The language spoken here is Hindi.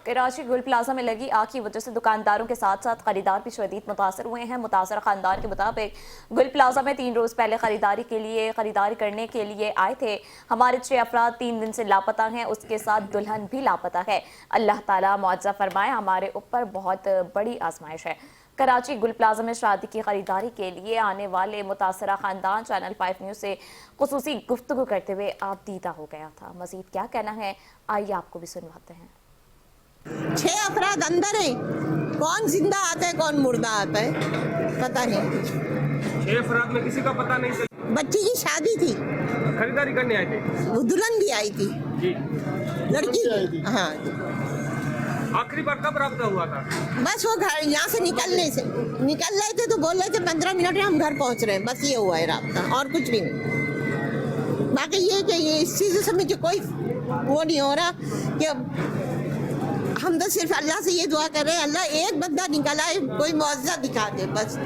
कराची गुल प्लाजा में लगी आग की वजह से दुकानदारों के साथ साथ खरीदार भी शदीद मुतासर हुए हैं। मुतासर खानदान के मुताबिक गुल प्लाजा में 3 रोज पहले खरीदारी करने के लिए आए थे। हमारे 6 अफराद 3 दिन से लापता हैं, उसके साथ दुल्हन भी लापता है। अल्लाह ताला मुआवजा फरमाए, हमारे ऊपर बहुत बड़ी आजमाइश है। कराची गुल प्लाजा में शादी की खरीदारी के लिए आने वाले मुतासरा खानदान चैनल 5 न्यूज से खुसूसी गुफ्तगू करते हुए आप दीदा हो गया था। मजीद क्या कहना है, आइए आपको भी सुनवाते हैं। 6 अफराद अंदर है, कौन जिंदा आता है कौन मुर्दा आता है पता नहीं। 6 अफराद में किसी का पता नहीं चला। बच्ची की शादी थी, खरीदारी करने आए थे। वो दुल्हन भी आई थी जी, लड़की आई थी। हाँ, आखिरी बार कब रब्ता हुआ था? बस वो घर यहाँ से निकल रहे थे तो बोल रहे थे 15 मिनट में हम घर पहुँच रहे हैं, बस ये हुआ है राब्ता और कुछ भी नहीं। बाकी ये कि ये इस चीज़ से मुझे कोई वो नहीं हो रहा कि हम तो सिर्फ अल्लाह से ये दुआ कर रहे हैं, अल्लाह एक बंदा निकल आए, कोई मुआवजा दिखा दे बस।